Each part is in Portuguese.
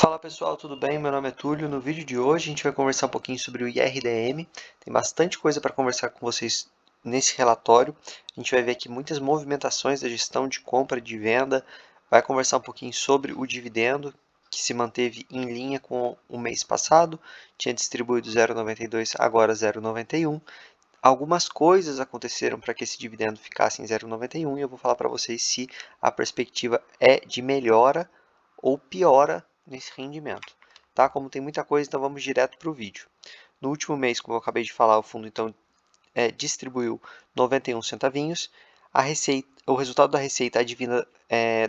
Fala pessoal, tudo bem? Meu nome é Túlio. No vídeo de hoje a gente vai conversar um pouquinho sobre o IRDM. Tem bastante coisa para conversar com vocês nesse relatório. A gente vai ver aqui muitas movimentações da gestão de compra e de venda. Vai conversar um pouquinho sobre o dividendo, que se manteve em linha com o mês passado. Tinha distribuído 0,92, agora 0,91. Algumas coisas aconteceram para que esse dividendo ficasse em 0,91 e eu vou falar para vocês se a perspectiva é de melhora ou piora nesse rendimento. Tá? Como tem muita coisa, então vamos direto para o vídeo. No último mês, como eu acabei de falar, o fundo então distribuiu 91 centavinhos. O resultado da receita advinda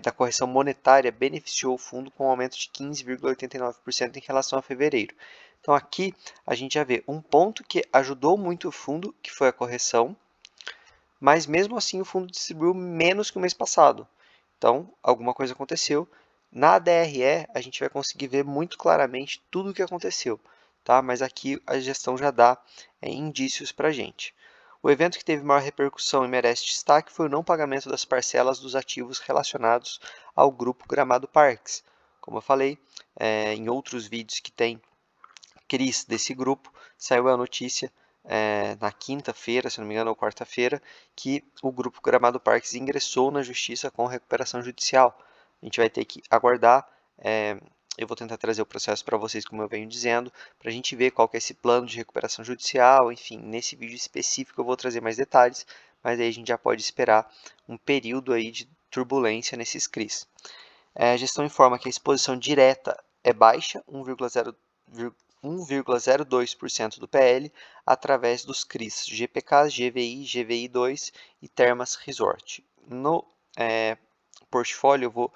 da correção monetária beneficiou o fundo com um aumento de 15,89% em relação a fevereiro. Então aqui a gente já vê um ponto que ajudou muito o fundo, que foi a correção, mas mesmo assim o fundo distribuiu menos que o mês passado. Então alguma coisa aconteceu. Na DRE a gente vai conseguir ver muito claramente tudo o que aconteceu, tá? Mas aqui a gestão já dá indícios para a gente. O evento que teve maior repercussão e merece destaque foi o não pagamento das parcelas dos ativos relacionados ao grupo Gramado Parques. Como eu falei, em outros vídeos que tem CRIs desse grupo, saiu a notícia na quinta-feira, se não me engano, ou quarta-feira, que o grupo Gramado Parques ingressou na justiça com recuperação judicial. A gente vai ter que aguardar. Eu vou tentar trazer o processo para vocês, como eu venho dizendo, para a gente ver qual que é esse plano de recuperação judicial. Enfim, nesse vídeo específico eu vou trazer mais detalhes, mas aí a gente já pode esperar um período aí de turbulência nesses CRIs. A gestão informa que a exposição direta é baixa, 1,02% do PL, através dos CRIs GPKs, GVI, GVI2 e Termas Resort. No portfólio, eu vou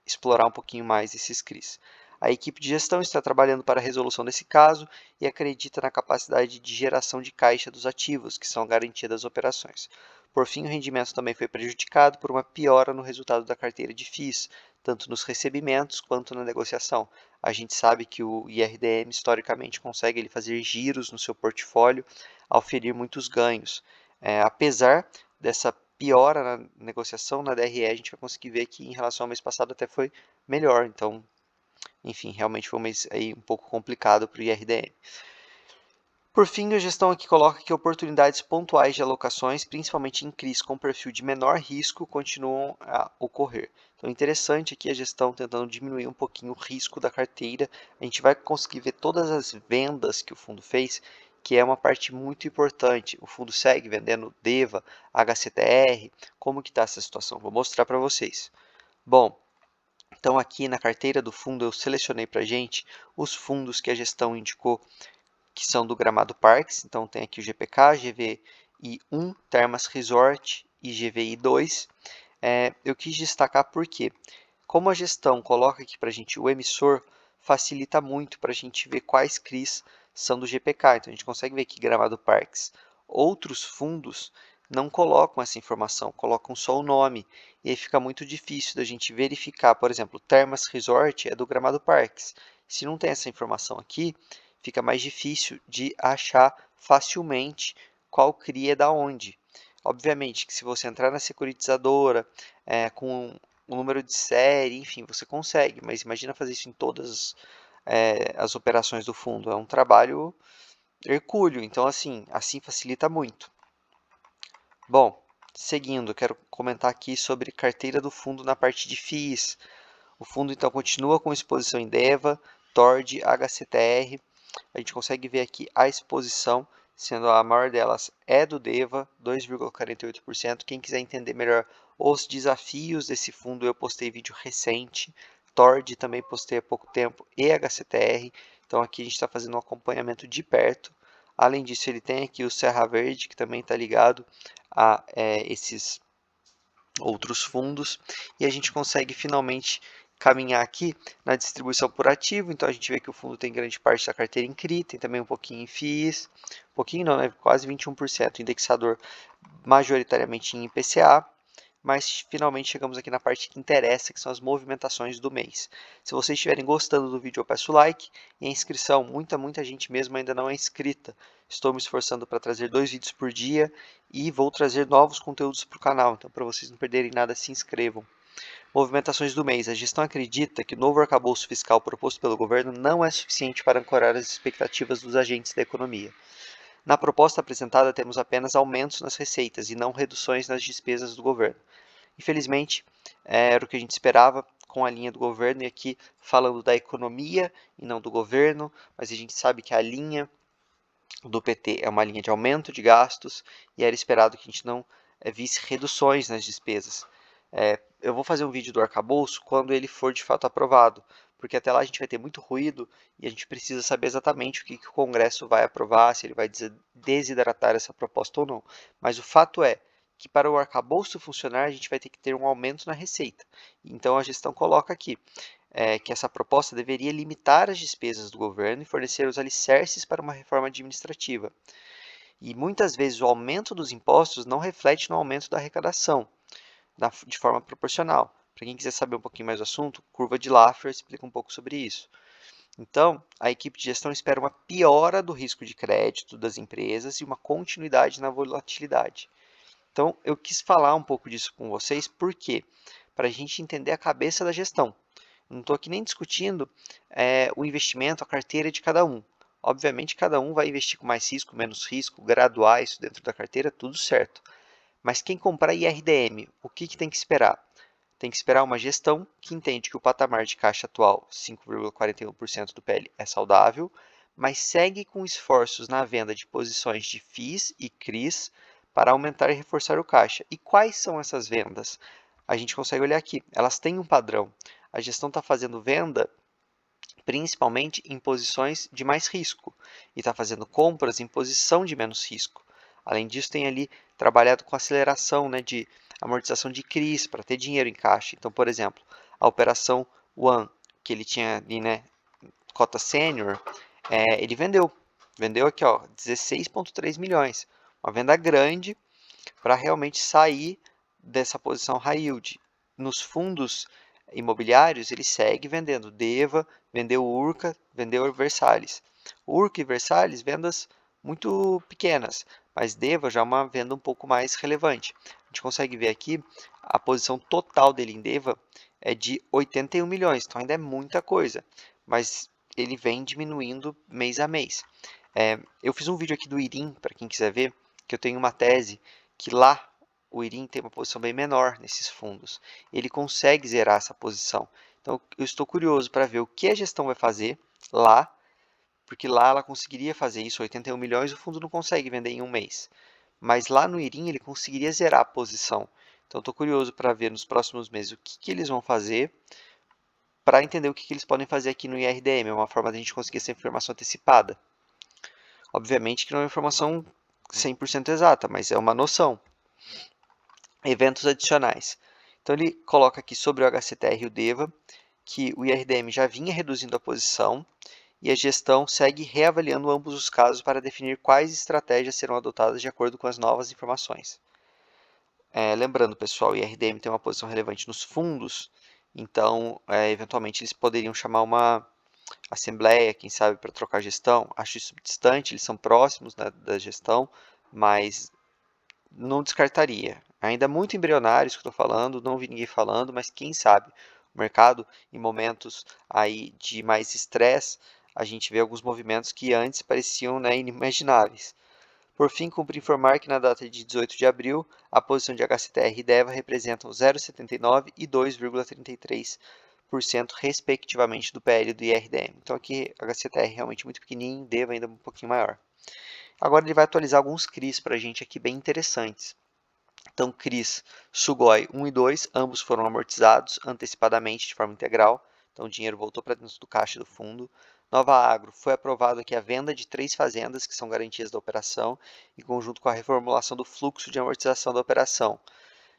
explorar um pouquinho mais esses CRIs. A equipe de gestão está trabalhando para a resolução desse caso e acredita na capacidade de geração de caixa dos ativos, que são garantia das operações. Por fim, o rendimento também foi prejudicado por uma piora no resultado da carteira de FIIs, tanto nos recebimentos quanto na negociação. A gente sabe que o IRDM historicamente consegue ele fazer giros no seu portfólio ao ferir muitos ganhos. Apesar dessa piora na negociação, na DRE a gente vai conseguir ver que em relação ao mês passado até foi melhor. Então, enfim, realmente foi um mês aí um pouco complicado para o IRDM. Por fim, a gestão aqui coloca que oportunidades pontuais de alocações, principalmente em CRIs com perfil de menor risco, continuam a ocorrer. Então, interessante aqui a gestão tentando diminuir um pouquinho o risco da carteira. A gente vai conseguir ver todas as vendas que o fundo fez, que é uma parte muito importante. O fundo segue vendendo DEVA, HCTR. Como que está essa situação? Vou mostrar para vocês. Bom, então aqui na carteira do fundo eu selecionei para a gente os fundos que a gestão indicou que são do Gramado Parques. Então tem aqui o GPK, GVI1, Termas Resort e GVI2. Eu quis destacar porque, como a gestão coloca aqui para a gente o emissor, facilita muito para a gente ver quais CRIs são do GPK. Então a gente consegue ver aqui Gramado Parques. Outros fundos não colocam essa informação, colocam só o nome. E aí fica muito difícil da gente verificar. Por exemplo, Termas Resort é do Gramado Parques. Se não tem essa informação aqui, fica mais difícil de achar facilmente qual CRI é da onde. Obviamente que se você entrar na securitizadora com o número de série, enfim, você consegue, mas imagina fazer isso em todas as operações do fundo. É um trabalho hercúleo, então assim facilita muito. Bom, seguindo, quero comentar aqui sobre carteira do fundo na parte de FIIs. O fundo então continua com exposição em DEVA, TORD, HCTR. A gente consegue ver aqui a exposição, sendo a maior delas é do DEVA, 2,48%. Quem quiser entender melhor os desafios desse fundo, eu postei vídeo recente. TORD também postei há pouco tempo e HCTR. Então aqui a gente está fazendo um acompanhamento de perto. Além disso, ele tem aqui o Serra Verde, que também está ligado a esses outros fundos. E a gente consegue finalmente caminhar aqui na distribuição por ativo. Então a gente vê que o fundo tem grande parte da carteira em CRI, tem também um pouquinho em FIIs, um pouquinho não, né? Quase 21%, indexador majoritariamente em IPCA, mas finalmente chegamos aqui na parte que interessa, que são as movimentações do mês. Se vocês estiverem gostando do vídeo, eu peço like e a inscrição. Muita gente mesmo ainda não é inscrita. Estou me esforçando para trazer 2 vídeos por dia e vou trazer novos conteúdos para o canal. Então, para vocês não perderem nada, se inscrevam. Movimentações do mês. A gestão acredita que o novo arcabouço fiscal proposto pelo governo não é suficiente para ancorar as expectativas dos agentes da economia. Na proposta apresentada, temos apenas aumentos nas receitas e não reduções nas despesas do governo. Infelizmente, era o que a gente esperava com a linha do governo, e aqui falando da economia e não do governo, mas a gente sabe que a linha do PT é uma linha de aumento de gastos e era esperado que a gente não visse reduções nas despesas. Eu vou fazer um vídeo do arcabouço quando ele for de fato aprovado, porque até lá a gente vai ter muito ruído e a gente precisa saber exatamente o que o Congresso vai aprovar, se ele vai desidratar essa proposta ou não. Mas o fato é que para o arcabouço funcionar, a gente vai ter que ter um aumento na receita. Então a gestão coloca aqui que essa proposta deveria limitar as despesas do governo e fornecer os alicerces para uma reforma administrativa. E muitas vezes o aumento dos impostos não reflete no aumento da arrecadação, de forma proporcional. Para quem quiser saber um pouquinho mais do assunto, curva de Laffer explica um pouco sobre isso. Então, a equipe de gestão espera uma piora do risco de crédito das empresas e uma continuidade na volatilidade. Então, eu quis falar um pouco disso com vocês, por quê? Para a gente entender a cabeça da gestão. Não estou aqui nem discutindo o investimento, a carteira de cada um. Obviamente, cada um vai investir com mais risco, menos risco, graduar isso dentro da carteira, tudo certo. Mas quem comprar IRDM, o que tem que esperar? Tem que esperar uma gestão que entende que o patamar de caixa atual, 5,41% do PL, é saudável, mas segue com esforços na venda de posições de FIIs e CRIs para aumentar e reforçar o caixa. E quais são essas vendas? A gente consegue olhar aqui, elas têm um padrão. A gestão está fazendo venda principalmente em posições de mais risco e está fazendo compras em posição de menos risco. Além disso, tem ali trabalhado com aceleração, de amortização de CRIs para ter dinheiro em caixa. Então, por exemplo, a operação One, que ele tinha ali, cota sênior, ele vendeu aqui, ó, 16,3 milhões, uma venda grande para realmente sair dessa posição high yield. Nos fundos imobiliários, ele segue vendendo DEVA, vendeu Urca, vendeu Versalhes. Urca e Versalhes, vendas muito pequenas, mas DEVA já é uma venda um pouco mais relevante. A gente consegue ver aqui a posição total dele em DEVA é de 81 milhões, então ainda é muita coisa, mas ele vem diminuindo mês a mês. Eu fiz um vídeo aqui do IRIM, para quem quiser ver, que eu tenho uma tese que lá o IRIM tem uma posição bem menor nesses fundos. Ele consegue zerar essa posição. Então, eu estou curioso para ver o que a gestão vai fazer lá, porque lá ela conseguiria fazer isso, 81 milhões, o fundo não consegue vender em um mês. Mas lá no IRIM ele conseguiria zerar a posição. Então, estou curioso para ver nos próximos meses o que eles vão fazer para entender o que eles podem fazer aqui no IRDM. É uma forma de a gente conseguir essa informação antecipada. Obviamente que não é uma informação 100% exata, mas é uma noção. Eventos adicionais. Então ele coloca aqui sobre o HCTR e o DEVA que o IRDM já vinha reduzindo a posição e a gestão segue reavaliando ambos os casos para definir quais estratégias serão adotadas de acordo com as novas informações. Lembrando, pessoal, o IRDM tem uma posição relevante nos fundos, então, eventualmente, eles poderiam chamar uma assembleia, quem sabe, para trocar gestão. Acho isso distante, eles são próximos da gestão, mas não descartaria. Ainda muito embrionário isso que eu estou falando, não vi ninguém falando, mas quem sabe o mercado, em momentos aí de mais estresse, a gente vê alguns movimentos que antes pareciam inimagináveis. Por fim, cumpre informar que na data de 18 de abril, a posição de HCTR e DEVA representam 0,79% e 2,33%, respectivamente, do PL do IRDM. Então aqui HCTR realmente muito pequenininho, DEVA ainda um pouquinho maior. Agora ele vai atualizar alguns CRIs para a gente aqui bem interessantes. Então, CRIs Sugoi 1 e 2, ambos foram amortizados antecipadamente de forma integral. Então, o dinheiro voltou para dentro do caixa do fundo. Nova Agro, foi aprovado aqui a venda de 3 fazendas que são garantias da operação, em conjunto com a reformulação do fluxo de amortização da operação,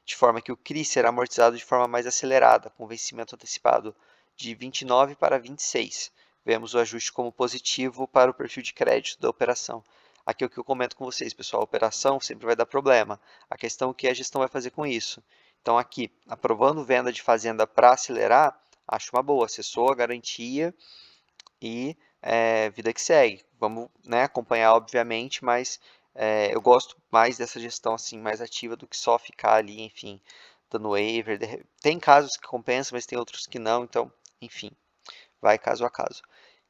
de forma que o CRI será amortizado de forma mais acelerada, com vencimento antecipado de 29 para 26. Vemos o ajuste como positivo para o perfil de crédito da operação. Aqui é o que eu comento com vocês, pessoal. A operação sempre vai dar problema. A questão é o que a gestão vai fazer com isso. Então, aqui, aprovando venda de fazenda para acelerar, acho uma boa. Cessou a garantia e vida que segue. Vamos acompanhar, obviamente, mas eu gosto mais dessa gestão assim mais ativa do que só ficar ali, enfim, dando waiver. Tem casos que compensam, mas tem outros que não, então, enfim, vai caso a caso.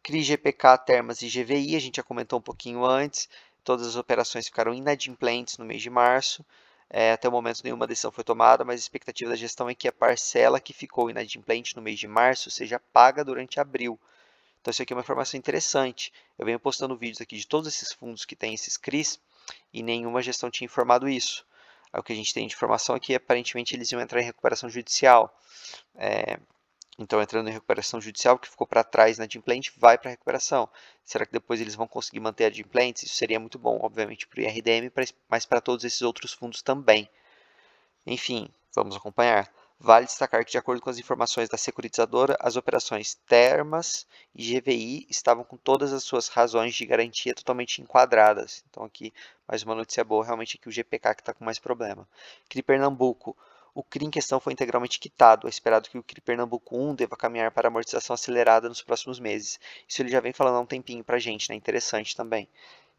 CRI, GPK, Termas e GVI, a gente já comentou um pouquinho antes, todas as operações ficaram inadimplentes no mês de março, até o momento nenhuma decisão foi tomada, mas a expectativa da gestão é que a parcela que ficou inadimplente no mês de março seja paga durante abril. Então isso aqui é uma informação interessante. Eu venho postando vídeos aqui de todos esses fundos que têm esses CRIs e nenhuma gestão tinha informado isso. O que a gente tem de informação aqui, aparentemente eles iam entrar em recuperação judicial. Então, entrando em recuperação judicial, que ficou para trás na adimplente, vai para recuperação. Será que depois eles vão conseguir manter a adimplentes? Isso seria muito bom, obviamente, para o IRDM, mas para todos esses outros fundos também. Enfim, vamos acompanhar. Vale destacar que, de acordo com as informações da securitizadora, as operações Termas e GVI estavam com todas as suas razões de garantia totalmente enquadradas. Então, aqui, mais uma notícia boa, realmente aqui o GPK que está com mais problema. CRI Pernambuco. O CRI em questão foi integralmente quitado. É esperado que o CRI Pernambuco 1 deva caminhar para amortização acelerada nos próximos meses. Isso ele já vem falando há um tempinho para a gente, né? Interessante também.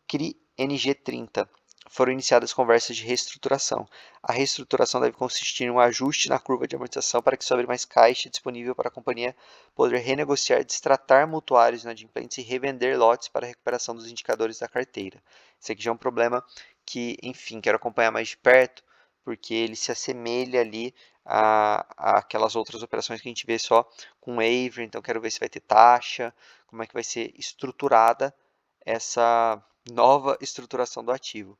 CRI NG30. Foram iniciadas conversas de reestruturação. A reestruturação deve consistir em um ajuste na curva de amortização para que sobre mais caixa disponível para a companhia poder renegociar, destratar mutuários inadimplentes e revender lotes para a recuperação dos indicadores da carteira. Esse aqui já é um problema que, enfim, quero acompanhar mais de perto, porque ele se assemelha ali a aquelas outras operações que a gente vê só com waiver, então quero ver se vai ter taxa, como é que vai ser estruturada essa nova estruturação do ativo.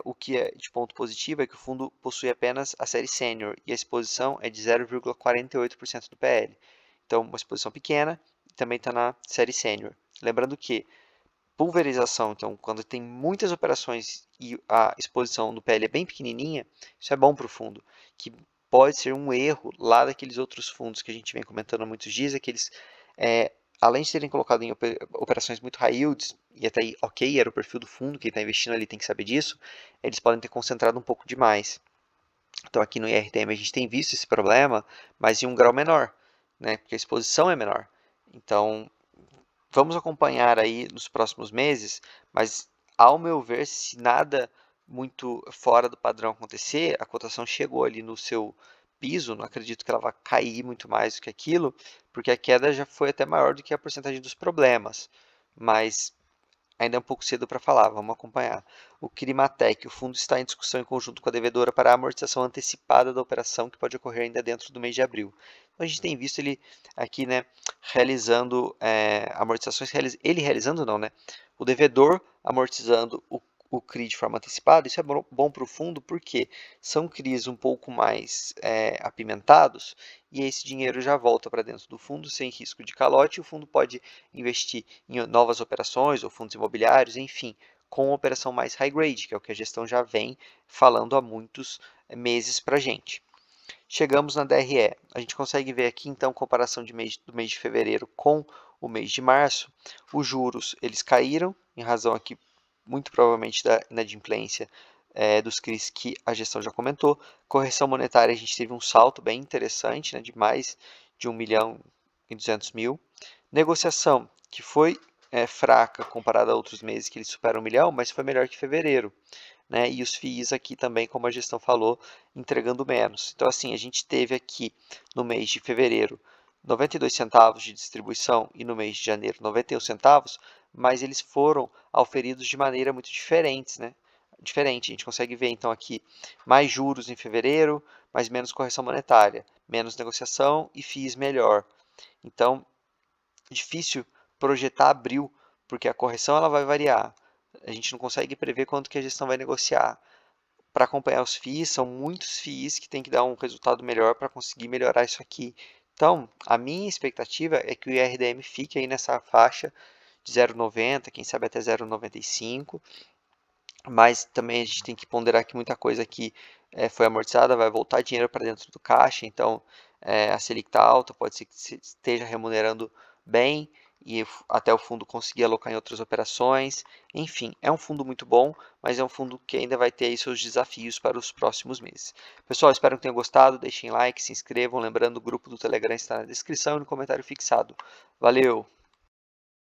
O que é de ponto positivo é que o fundo possui apenas a série sênior e a exposição é de 0,48% do PL. Então, uma exposição pequena e também está na série sênior. Lembrando que pulverização, então, quando tem muitas operações e a exposição do PL é bem pequenininha, isso é bom para o fundo, que pode ser um erro lá daqueles outros fundos que a gente vem comentando há muitos dias, é que eles, além de terem colocado em operações muito high yields, e até aí, ok, era o perfil do fundo, quem está investindo ali tem que saber disso, eles podem ter concentrado um pouco demais. Então, aqui no IRTM a gente tem visto esse problema, mas em um grau menor, né, porque a exposição é menor. Então, vamos acompanhar aí nos próximos meses, mas ao meu ver, se nada muito fora do padrão acontecer, a cotação chegou ali no seu piso, não acredito que ela vá cair muito mais do que aquilo, porque a queda já foi até maior do que a porcentagem dos problemas, mas ainda é um pouco cedo para falar, vamos acompanhar. O Crimatec, o fundo está em discussão em conjunto com a devedora para a amortização antecipada da operação que pode ocorrer ainda dentro do mês de abril. Então, a gente tem visto ele aqui, né, realizando amortizações, ele realizando não, né, o devedor amortizando o CRI de forma antecipada. Isso é bom para o fundo porque são CRIs um pouco mais apimentados e esse dinheiro já volta para dentro do fundo sem risco de calote e o fundo pode investir em novas operações ou fundos imobiliários, enfim, com uma operação mais high grade, que é o que a gestão já vem falando há muitos meses para a gente. Chegamos na DRE. A gente consegue ver aqui, então, comparação do mês de fevereiro com o mês de março. Os juros, eles caíram, em razão aqui, muito provavelmente, da inadimplência dos CRIs que a gestão já comentou. Correção monetária, a gente teve um salto bem interessante, né, de mais de 1.200.000. Negociação, que foi fraca comparada a outros meses que eles superam 1 milhão, mas foi melhor que fevereiro. Né? E os FIIs aqui também, como a gestão falou, entregando menos. Então, assim, a gente teve aqui no mês de fevereiro 92 centavos de distribuição e no mês de janeiro 91 centavos, mas eles foram auferidos de maneira muito diferente, né? Diferente, a gente consegue ver então aqui mais juros em fevereiro, mas menos correção monetária, menos negociação e FIIs melhor. Então, difícil projetar abril, porque a correção ela vai variar. A gente não consegue prever quanto que a gestão vai negociar. Para acompanhar os FIIs, são muitos FIIs que tem que dar um resultado melhor para conseguir melhorar isso aqui. Então, a minha expectativa é que o IRDM fique aí nessa faixa de 0,90, quem sabe até 0,95, mas também a gente tem que ponderar que muita coisa aqui foi amortizada, vai voltar dinheiro para dentro do caixa, então a Selic está alta, pode ser que esteja remunerando bem e até o fundo conseguir alocar em outras operações. Enfim, é um fundo muito bom, mas é um fundo que ainda vai ter aí seus desafios para os próximos meses. Pessoal, espero que tenham gostado, deixem like, se inscrevam, lembrando o grupo do Telegram está na descrição e no comentário fixado. Valeu!